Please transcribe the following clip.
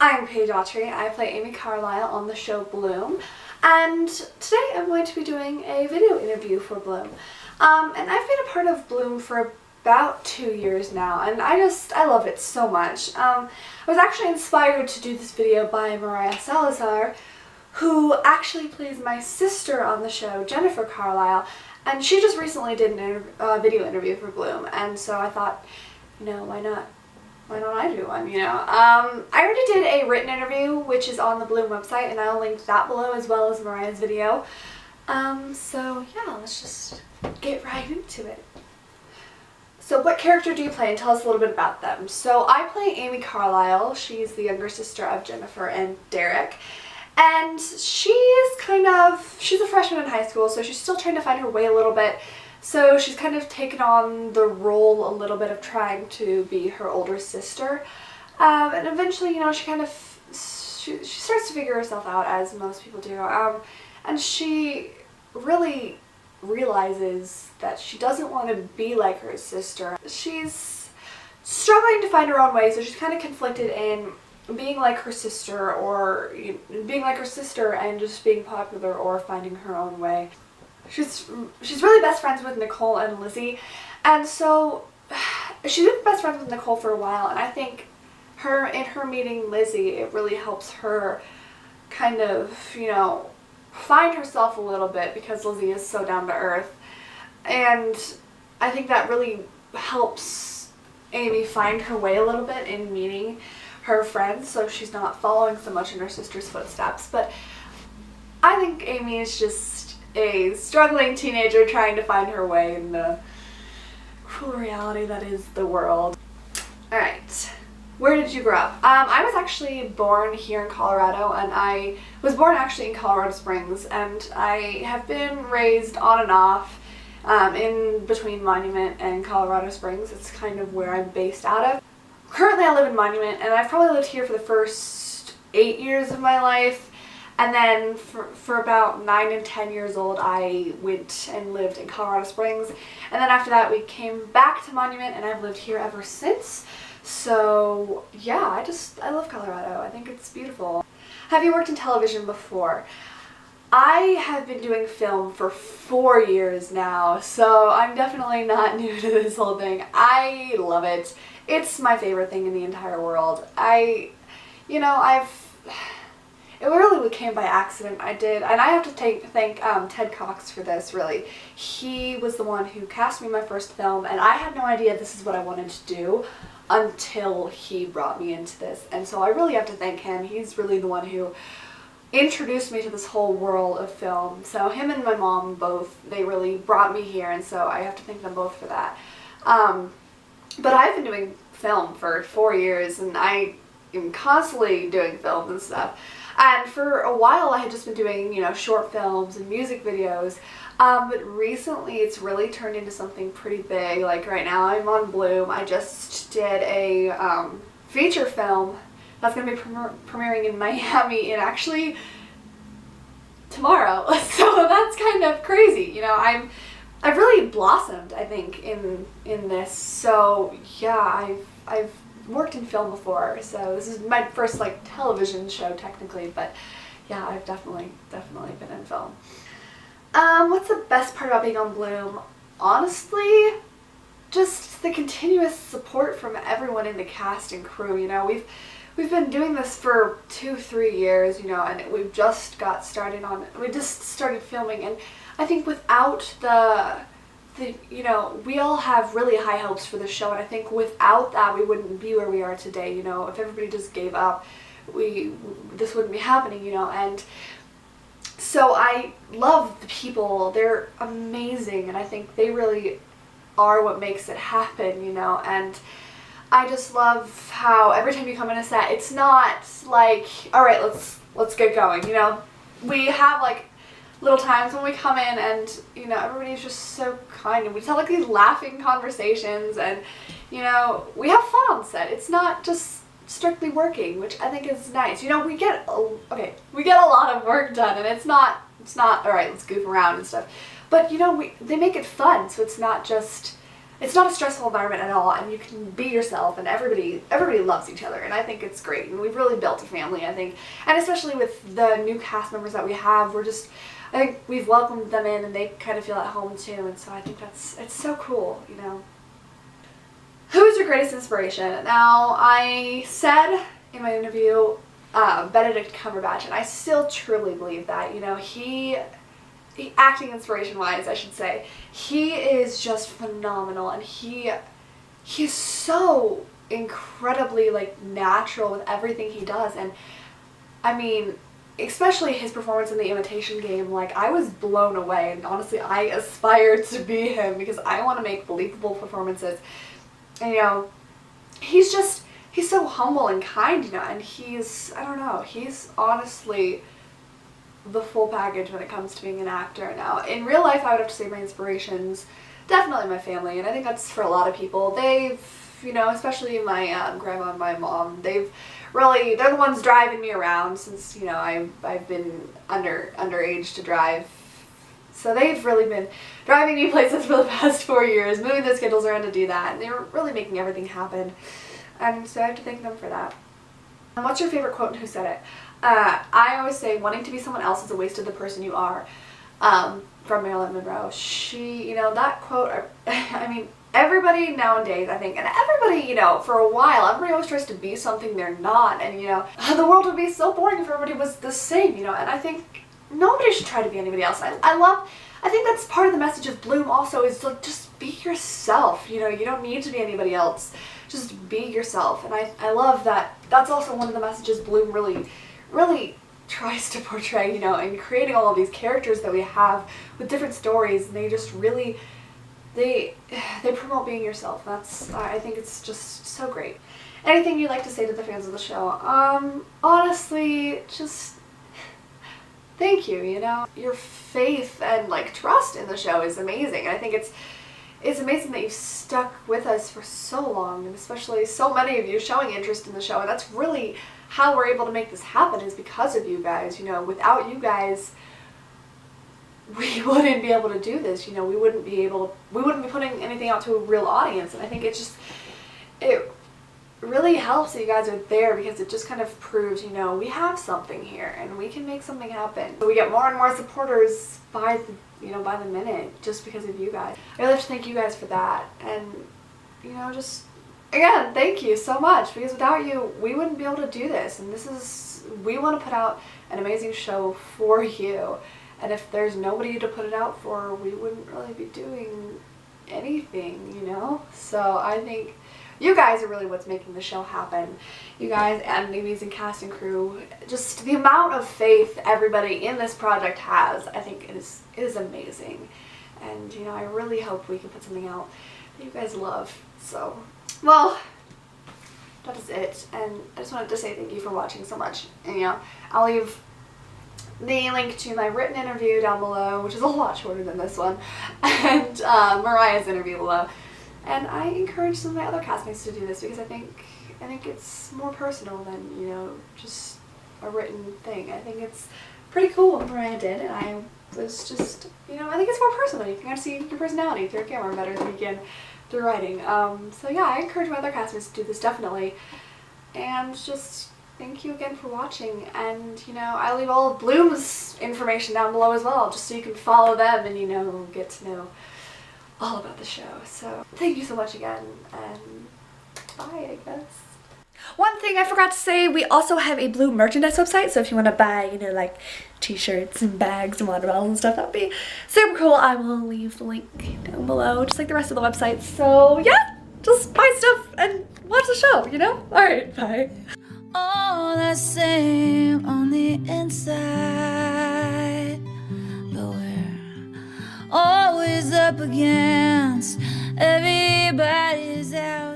I'm Paige Awtrey. I play Amy Carlisle on the show Bloom, and today I'm going to be doing a video interview for Bloom. And I've been a part of Bloom for about 2 years now, and I love it so much. I was actually inspired to do this video by Mariah Salazar, who actually plays my sister on the show, Jennifer Carlisle, and she just recently did a video interview for Bloom, and so I thought, you know, why not I do one, you know? I already did a written interview, which is on the Bloom website, and I'll link that below as well as Mariah's video. So yeah, let's just get right into it. So what character do you play, and tell us a little bit about them. So I play Amy Carlisle. She's the younger sister of Jennifer and Derek. And she's a freshman in high school, so she's still trying to find her way a little bit. So she's kind of taken on the role a little bit of trying to be her older sister. And eventually, you know, she starts to figure herself out, as most people do. And she really realizes that she doesn't want to be like her sister. She's struggling to find her own way, so she's kind of conflicted in being like her sister, or being like her sister and just being popular, or finding her own way. She's really best friends with Nicole and Lizzie, and so she's been best friends with Nicole for a while, and I think in her meeting Lizzie, it really helps her kind of, you know, find herself a little bit, because Lizzie is so down to earth, and I think that really helps Amy find her way a little bit in meeting her friends, so she's not following so much in her sister's footsteps. But I think Amy is just a struggling teenager trying to find her way in the cruel reality that is the world. Alright, where did you grow up? I was actually born here in Colorado, and I was born actually in Colorado Springs, and I have been raised on and off in between Monument and Colorado Springs. It's kind of where I'm based out of. Currently I live in Monument, and I've probably lived here for the first 8 years of my life. And then for about 9 and 10 years old, I went and lived in Colorado Springs. And then after that, we came back to Monument, and I've lived here ever since. So yeah, I love Colorado. I think it's beautiful. Have you worked in television before? I have been doing film for 4 years now, so I'm definitely not new to this whole thing. I love it. It's my favorite thing in the entire world. It really came by accident. And I have to thank Ted Cox for this, really. He was the one who cast me in my first film, and I had no idea this is what I wanted to do until he brought me into this. And so I really have to thank him. He's really the one who introduced me to this whole world of film. So him and my mom both, they really brought me here, and so I have to thank them both for that. But I've been doing film for 4 years, and I am constantly doing films and stuff. And for a while I had just been doing, you know, short films and music videos. But recently it's really turned into something pretty big. Like right now I'm on Bloom. I just did a feature film that's going to be premiering in Miami in actually tomorrow. So that's kind of crazy. You know, I've really blossomed, I think, in this. So yeah, I've worked in film before, so this is my first like television show technically, but yeah, I've definitely been in film. What's the best part about being on Bloom? Honestly, just the continuous support from everyone in the cast and crew. You know, we've been doing this for 2-3 years, you know, and we've just got started we just started filming, and I think without you know, we all have really high hopes for the show, and I think without that we wouldn't be where we are today. You know, if everybody just gave up, this wouldn't be happening, you know. And so I love the people. They're amazing, and I think they really are what makes it happen, you know. And I just love how every time you come in a set, it's not like, all right, let's get going, you know. We have like little times when we come in, and you know, everybody's just so kind, and we just have like these laughing conversations, and you know, we have fun on set. It's not just strictly working, which I think is nice. You know, we get a lot of work done, and it's not all right, let's goof around and stuff, but you know, they make it fun, so it's not just it's not a stressful environment at all, and you can be yourself, and everybody loves each other, and I think it's great, and we've really built a family, I think, and especially with the new cast members that we have, I think we've welcomed them in, and they kind of feel at home too, and so I think it's so cool, you know. Who is your greatest inspiration? Now, I said in my interview, Benedict Cumberbatch, and I still truly believe that, you know, acting inspiration-wise, I should say, he is just phenomenal, and he is so incredibly, like, natural with everything he does, and I mean, especially his performance in The Imitation Game, like, I was blown away, and honestly, I aspire to be him, because I want to make believable performances, and, you know, he's so humble and kind, you know, and I don't know, he's honestly the full package when it comes to being an actor. Now, in real life, I would have to say my inspirations, definitely my family, and I think that's for a lot of people. They've, you know, especially my grandma and my mom, they're the ones driving me around since, you know, I've been underage to drive. So they've really been driving me places for the past 4 years, moving their schedules around to do that, and they're really making everything happen. And so I have to thank them for that. And what's your favorite quote and who said it? I always say, wanting to be someone else is a waste of the person you are, from Marilyn Monroe. You know, that quote, I mean, everybody nowadays, I think, and everybody, you know, for a while, everybody always tries to be something they're not, and, you know, the world would be so boring if everybody was the same, you know, and I think nobody should try to be anybody else. I think that's part of the message of Bloom also, is like, just be yourself, you know, you don't need to be anybody else, just be yourself, and I love that. That's also one of the messages Bloom really tries to portray, you know, and creating all of these characters that we have with different stories, and they just really, they promote being yourself. I think it's just so great. Anything you'd like to say to the fans of the show? Honestly, just thank you, you know. Your faith and, like, trust in the show is amazing, and I think it's amazing that you've stuck with us for so long, and especially so many of you showing interest in the show, and that's really how we're able to make this happen, is because of you guys. You know, without you guys, we wouldn't be able to do this, you know, we wouldn't be putting anything out to a real audience, and I think it really helps that you guys are there, because it just kind of proves, you know, we have something here, and we can make something happen. So we get more and more supporters by the minute, just because of you guys. I really have to thank you guys for that, and, you know, just, again, thank you so much, because without you, we wouldn't be able to do this, and we want to put out an amazing show for you, and if there's nobody to put it out for, we wouldn't really be doing anything, you know? So I think you guys are really what's making the show happen. You guys and the amazing cast and crew, just the amount of faith everybody in this project has, I think it is amazing. And, you know, I really hope we can put something out that you guys love. So, well, that is it. And I just wanted to say thank you for watching so much. And, you know, I'll leave the link to my written interview down below, which is a lot shorter than this one, and Mariah's interview below. And I encourage some of my other castmates to do this, because I think it's more personal than, you know, just a written thing. I think it's pretty cool what Mariah did, and I was just, you know, I think it's more personal. You can kind of see your personality through a camera better than you can through writing. So yeah, I encourage my other castmates to do this, definitely. And just thank you again for watching, and, you know, I leave all of Bloom's information down below as well, just so you can follow them and, you know, get to know all about the show. So thank you so much again, and bye, I guess. One thing I forgot to say, we also have a Bloom merchandise website, so if you want to buy, you know, like t-shirts and bags and water bottles and stuff, that would be super cool. I will leave the link down below, just like the rest of the website. So yeah, just buy stuff and watch the show, you know? Alright, bye. All the same on the inside, but we're always up against everybody's out.